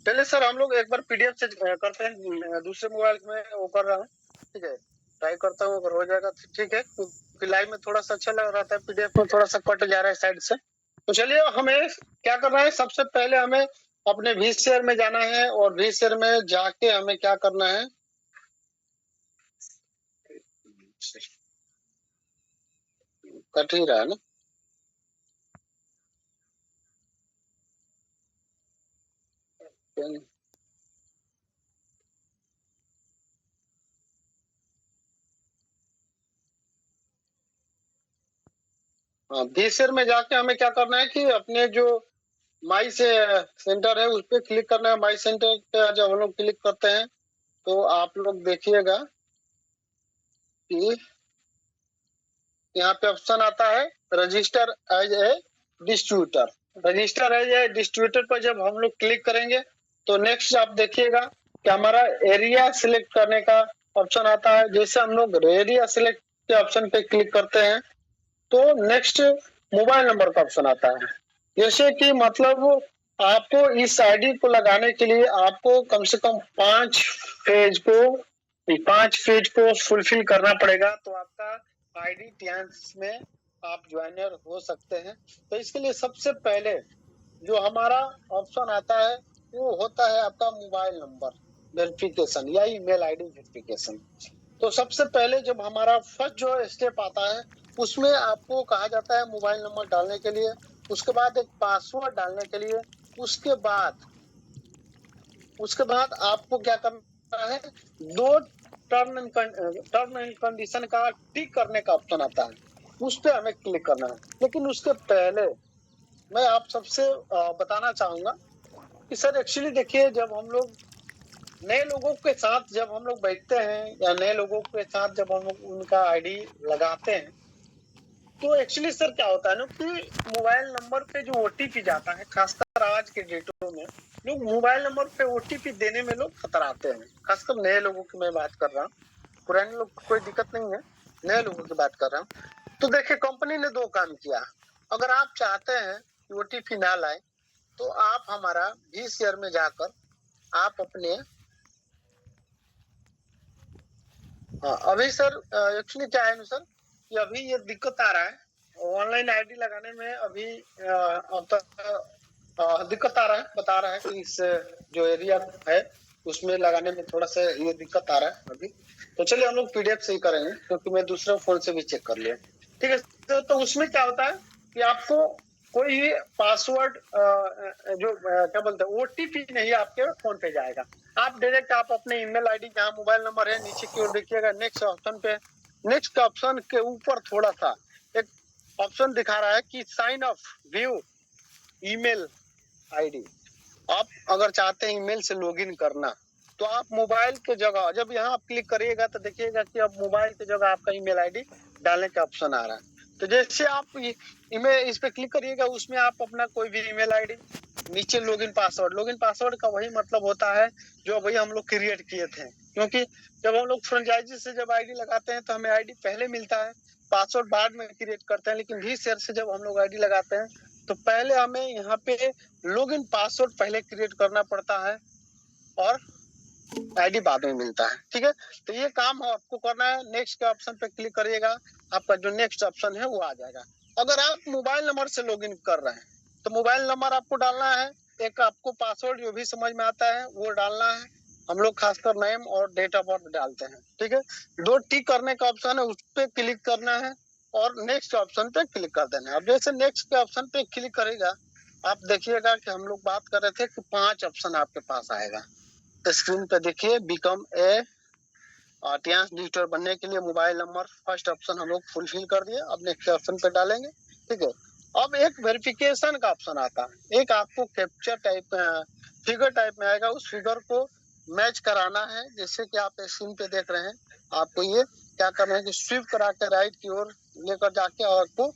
चलिए सर, हम लोग एक बार पीडीएफ से करते हैं। दूसरे मोबाइल में वो कर रहा हूँ, ठीक है। ट्राई करता हूँ, अगर हो जाएगा तो ठीक है, क्योंकि लाइव में थोड़ा सा अच्छा लग रहा था, पीडीएफ में थोड़ा सा कट जा रहा है साइड से। तो चलिए, हमें क्या करना है, सबसे पहले हमें अपने वी शेयर में जाना है, और वी शेयर में जाके हमें क्या करना है, कट ही रहा है ना। हाँ, वी शेयर में जाके हमें क्या करना है कि अपने जो माई से सेंटर है उस पर क्लिक करना है। माई सेंटर पे जब हम लोग क्लिक करते हैं तो आप लोग देखिएगा कि यहाँ पे ऑप्शन आता है register as a distributor. Register as a distributor पर जब हम लोग क्लिक करेंगे तो नेक्स्ट आप देखिएगा कि हमारा एरिया सिलेक्ट करने का ऑप्शन आता है। जैसे हम लोग एरिया सिलेक्ट के ऑप्शन पे क्लिक करते हैं तो नेक्स्ट मोबाइल नंबर का ऑप्शन आता है। जैसे कि मतलब आपको इस आईडी को लगाने के लिए आपको कम से कम 5 पेज को फुलफिल करना पड़ेगा, तो आपका आईडी टियान्स में आप ज्वाइनर हो सकते हैं। तो इसके लिए सबसे पहले जो हमारा ऑप्शन आता है वो होता है आपका मोबाइल नंबर वेरिफिकेशन या ईमेल आईडी वेरिफिकेशन। तो सबसे पहले जब हमारा फर्स्ट जो स्टेप आता है उसमें आपको कहा जाता है मोबाइल नंबर डालने के लिए, उसके बाद एक पासवर्ड डालने के लिए, उसके बाद आपको क्या करना है, दो टर्म एंड कंडीशन का टिक करने का ऑप्शन आता है, उस पर हमें क्लिक करना है। लेकिन उसके पहले मैं आप सबसे बताना चाहूंगा कि सर एक्चुअली देखिए, जब हम लोग नए लोगों के साथ जब हम लोग बैठते हैं या नए लोगों के साथ जब हम लोग उनका आईडी लगाते हैं तो एक्चुअली सर क्या होता है ना कि मोबाइल नंबर पे जो ओटीपी जाता है, खासकर आज के डेटों में लोग मोबाइल नंबर पे ओटीपी देने में लोग कतराते हैं। खासकर नए लोगों की मैं बात कर रहा हूँ, पुराने लोग को कोई दिक्कत नहीं है, नए लोगों की बात कर रहा हूँ। तो देखिए, कंपनी ने 2 काम किया। अगर आप चाहते हैं कि ओटीपी ना लाए तो आप हमारा वी शेयर में जाकर आप अपने अभी सर एक्चुअली क्या है ना सर कि अभी ये दिक्कत आ रहा है ऑनलाइन आईडी लगाने में। अभी अब तक दिक्कत आ रहा है, बता रहा है कि इस जो एरिया है उसमें लगाने में थोड़ा सा ये दिक्कत आ रहा है अभी। तो चलिए हम लोग पीडीएफ से ही करेंगे, क्योंकि मैं दूसरे फोन से भी चेक कर लिया। ठीक है, तो उसमें क्या होता है कि आपको कोई भी पासवर्ड जो क्या बोलते हैं ओटीपी नहीं आपके फोन पे जाएगा। आप डायरेक्ट आप अपने ईमेल आईडी जहाँ मोबाइल नंबर है नीचे की ओर देखिएगा, नेक्स्ट ऑप्शन पे, नेक्स्ट ऑप्शन के ऊपर थोड़ा सा एक ऑप्शन दिखा रहा है कि sign up view email ID. आप अगर चाहते हैं ईमेल से लॉगिन करना तो आप मोबाइल के जगह जब यहाँ आप क्लिक करिएगा तो देखिएगा कि अब मोबाइल की जगह आपका ईमेल आईडी डालने का ऑप्शन आ रहा है। तो जैसे आप ईमेल इस पे क्लिक करिएगा उसमें आप अपना कोई भी ईमेल आईडी, नीचे लॉगिन पासवर्ड का वही मतलब होता है जो वही हम लोग क्रिएट किए थे। क्योंकि जब हम लोग फ्रेंचाइजी से जब आईडी लगाते हैं तो हमें आईडी पहले मिलता है, पासवर्ड बाद में क्रिएट करते हैं। लेकिन वी शेयर से जब हम लोग आईडी लगाते हैं तो पहले हमें यहाँ पे लॉगिन पासवर्ड पहले क्रिएट करना पड़ता है और आईडी बाद में मिलता है। ठीक है, तो ये काम आपको करना है। नेक्स्ट के ऑप्शन पे क्लिक करिएगा, आपका जो नेक्स्ट ऑप्शन है वो आ जाएगा। अगर आप मोबाइल नंबर से लॉगिन कर रहे हैं तो मोबाइल नंबर आपको डालना है, एक आपको पासवर्ड जो भी समझ में आता है वो डालना है। हम लोग खासकर नेम और डेट ऑफ बर्थ डालते हैं। ठीक है, 2 टिक करने का ऑप्शन है, उस पर क्लिक करना है और नेक्स्ट ऑप्शन पे क्लिक कर देना है। अब जैसे नेक्स्ट के ऑप्शन पे क्लिक करेगा, आप देखिएगा कि हम लोग बात कर रहे थे कि 5 ऑप्शन आपके पास आएगा। तो स्क्रीन पे देखिए, बिकम ए टियान्स डिजिटल बनने के लिए मोबाइल नंबर फर्स्ट ऑप्शन हम लोग फुलफिल कर दिए। अब नेक्स्ट ऑप्शन पे डालेंगे। ठीक है, अब एक वेरिफिकेशन का ऑप्शन आता है, एक आपको कैप्चर टाइप फिगर टाइप में आएगा, उस फिगर को मैच कराना है। जैसे कि आप स्क्रीन पे देख रहे हैं, आपको ये क्या करना है कि स्विप करा के राइट की ओर लेकर जाके आपको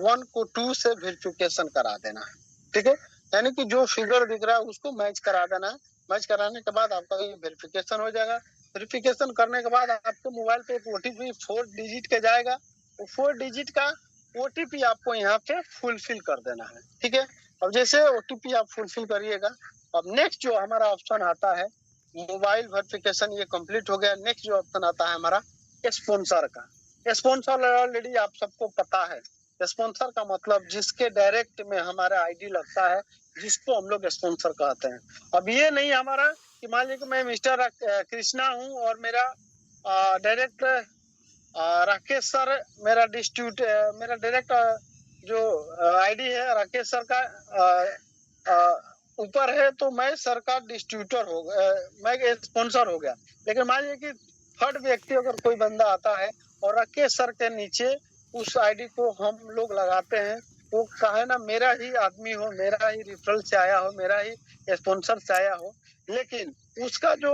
1 को 2 से वेरिफिकेशन करा देना है। ठीक है, यानी कि जो फिगर दिख रहा है उसको मैच करा देना है। मैच कराने के बाद आपका ये वेरिफिकेशन हो जाएगा। वेरिफिकेशन करने के बाद आपके मोबाइल पे एक ओटीपी 4 डिजिट का जाएगा। वो 4 डिजिट का ओटीपी आपको यहाँ पे फुलफिल कर देना है। ठीक है, अब जैसे ओटीपी आप फुलफिल करिएगा, अब नेक्स्ट जो हमारा ऑप्शन आता है मोबाइल वेरिफिकेशन, ये कंप्लीट हो गया। नेक्स्ट जो ऑप्शन आता है हमारा स्पॉन्सर का। स्पॉन्सर ऑलरेडी आप सबको पता है, स्पॉन्सर का मतलब जिसके डायरेक्ट में हमारा आईडी लगता है, जिसको हम लोग स्पॉन्सर कहते हैं। अब ये नहीं हमारा कि मान लीजिए कि मैं मिस्टर कृष्णा हूँ और मेरा डायरेक्ट राकेश सर मेरा डिस्ट्रीब्यूट मेरा डायरेक्ट जो आईडी है राकेश सर का ऊपर है, तो मैं सर का डिस्ट्रीब्यूटर हो गया, मैं स्पॉन्सर हो गया। लेकिन मान लीजिए कि थर्ड व्यक्ति अगर कोई बंदा आता है और राकेश सर के नीचे उस आईडी को हम लोग लगाते हैं, वो कहे ना मेरा ही आदमी हो, मेरा ही रिफरल से आया हो, मेरा ही स्पॉन्सर से आया हो, लेकिन उसका जो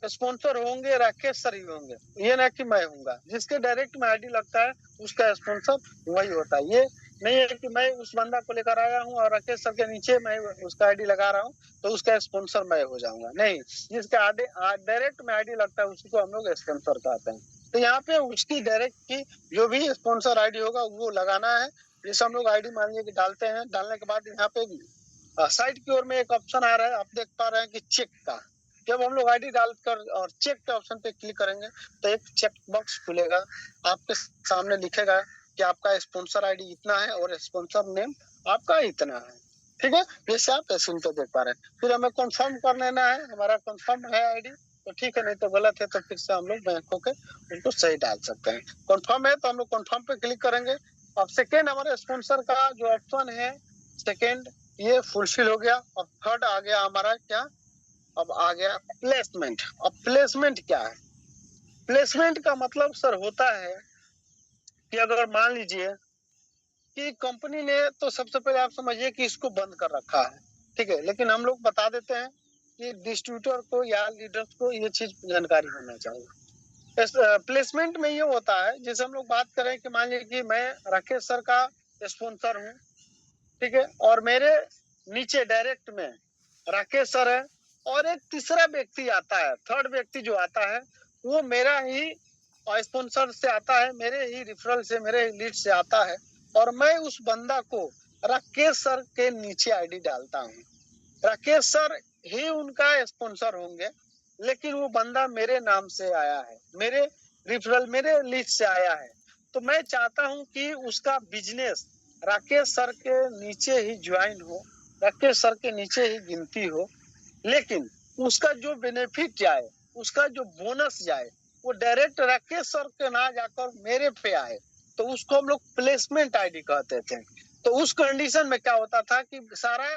स्पॉन्सर होंगे राकेश सर ही होंगे, ये ना कि मैं हूँगा। जिसके डायरेक्ट में आईडी लगता है उसका स्पॉन्सर वही होता है। ये नहीं है कि मैं उस बंदा को लेकर आया हूँ और राकेश सर के नीचे मैं उसका आईडी लगा रहा हूँ तो उसका स्पॉन्सर मैं हो जाऊंगा। नहीं, जिसका डायरेक्ट में आईडी लगता है उसी को हम लोग स्पॉन्सर कहते हैं। तो यहाँ पे उसकी डायरेक्ट की जो भी स्पॉन्सर आईडी होगा वो लगाना है। जैसे हम लोग आईडी मान लीजिए कि डालते हैं, डालने के बाद यहाँ पे साइड की ओर में एक ऑप्शन आ रहा है, आप देख पा रहे हैं कि चेक का। जब हम लोग आईडी डालकर और चेक के ऑप्शन पे क्लिक करेंगे तो एक चेक बॉक्स खुलेगा, आपके सामने लिखेगा कि आपका स्पॉन्सर आईडी इतना है और स्पॉन्सर नेम आपका इतना है। ठीक है, जैसे आप स्क्रीन पे देख पा रहे हैं। फिर हमें कंफर्म कर लेना है, हमारा कंफर्म है आईडी तो ठीक है, नहीं तो गलत है तो फिर से हम लोग बैंक होके उनको सही डाल सकते हैं। कंफर्म है तो हम लोग कंफर्म पे क्लिक करेंगे। अब सेकेंड हमारे स्पॉन्सर का जो ऑप्शन है सेकेंड, ये फुलफिल हो गया। अब थर्ड आ गया हमारा क्या, अब आ गया प्लेसमेंट। अब प्लेसमेंट क्या है? प्लेसमेंट का मतलब सर होता है कि अगर मान लीजिए कि कंपनी ने, तो सबसे पहले आप समझिए कि इसको बंद कर रखा है, ठीक है, लेकिन हम लोग बता देते हैं कि डिस्ट्रीब्यूटर को या लीडर्स को ये चीज जानकारी होना चाहिए। इस प्लेसमेंट में ये होता है, जैसे हम लोग बात करें कि मान लीजिए कि मैं राकेश सर का स्पॉन्सर हूँ, ठीक है, और मेरे नीचे डायरेक्ट में राकेश सर है और एक तीसरा व्यक्ति आता है, थर्ड व्यक्ति जो आता है वो मेरा ही स्पॉन्सर से आता है, मेरे ही रिफरल से, मेरे ही लीड से आता है, और मैं उस बंदा को राकेश सर के नीचे आईडी डालता हूँ। राकेश सर ही उनका स्पॉन्सर होंगे, लेकिन वो बंदा मेरे नाम से आया है, मेरे रिफरल, मेरे लीड से आया है, तो मैं चाहता हूँ कि उसका बिजनेस राकेश सर के नीचे ही ज्वाइन हो, राकेश सर के नीचे ही गिनती हो, लेकिन उसका जो बेनिफिट जाए, उसका जो बोनस जाए, वो डायरेक्ट राकेश सर के ना जाकर मेरे पे आए, तो उसको हम लोग प्लेसमेंट आईडी कहते थे। तो उस कंडीशन में क्या होता था कि सारा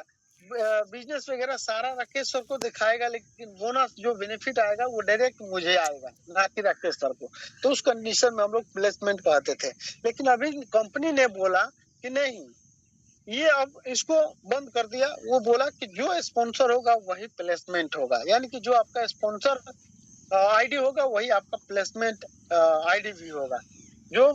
बिजनेस वगैरह सारा राकेश सर को दिखाएगा, लेकिन बोनस जो बेनिफिट आएगा वो डायरेक्ट मुझे आएगा, ना कि राकेश सर को। तो उस कंडीशन में हम लोग प्लेसमेंट कहते थे। लेकिन अभी कंपनी ने बोला कि नहीं, ये अब इसको बंद कर दिया। वो बोला कि जो स्पॉन्सर होगा वही प्लेसमेंट होगा, यानी कि जो आपका स्पॉन्सर आईडी होगा वही आपका प्लेसमेंट आईडी भी होगा। जो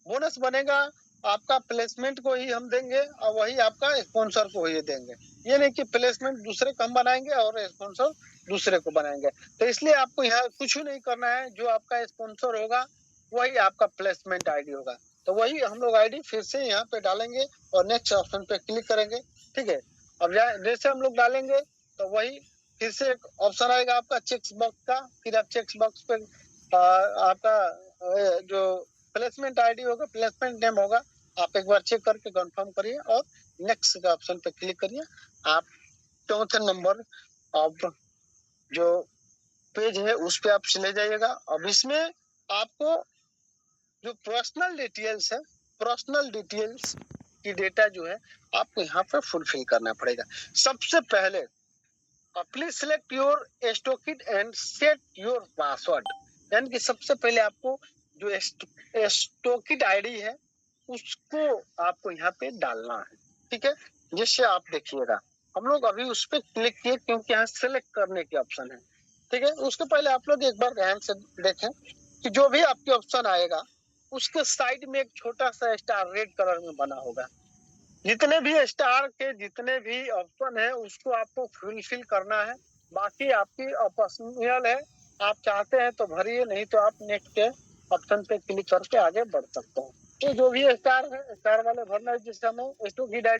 बोनस बनेगा आपका प्लेसमेंट को ही हम देंगे और वही आपका स्पॉन्सर को ही देंगे। ये नहीं कि प्लेसमेंट दूसरे को हम बनाएंगे और स्पॉन्सर दूसरे को बनाएंगे। तो इसलिए आपको यहाँ कुछ नहीं करना है, जो आपका स्पॉन्सर होगा वही आपका प्लेसमेंट आईडी होगा। तो वही हम लोग आईडी फिर से यहाँ पे डालेंगे और नेक्स्ट ऑप्शन पे क्लिक करेंगे, ठीक है। अब जैसे हम लोग डालेंगे तो वही फिर से एक ऑप्शन आएगा आपका चेक बॉक्स का, फिर आप चेक बॉक्स पे आपका जो प्लेसमेंट आईडी होगा, प्लेसमेंट नेम होगा, आप एक बार चेक करके कंफर्म करिए और नेक्स्ट का ऑप्शन पे क्लिक करिए। आप चौथे नंबर अब जो पेज है उस पे आप चले जाइएगा। अब इसमें आपको जो पर्सनल डिटेल्स है, पर्सनल डिटेल्स की डेटा जो है आपको यहाँ पे फुलफिल करना पड़ेगा। सबसे पहले please select your stock ID and set your password, यानी कि सबसे पहले आपको जो स्टोकिड आईडी है उसको आपको यहाँ पे डालना है, ठीक है। जिससे आप देखिएगा हम लोग अभी उस पर क्लिक किए क्योंकि यहाँ सेलेक्ट करने की ऑप्शन है, ठीक है। उसके पहले आप लोग एक बार ध्यान से देखें कि जो भी आपके ऑप्शन आएगा उसके साइड में एक छोटा सा स्टार रेड कलर में बना होगा। जितने भी स्टार के जितने भी ऑप्शन है उसको आपको फुलफिल करना है। बाकी आपकी पर्सनल है, आप चाहते हैं तो भरिए, नहीं तो आप नेक्स्ट के ऑप्शन पे क्लिक करके आगे बढ़ सकते हैं। तो जो भी स्टार है स्टार वाले भरना है, जिस समय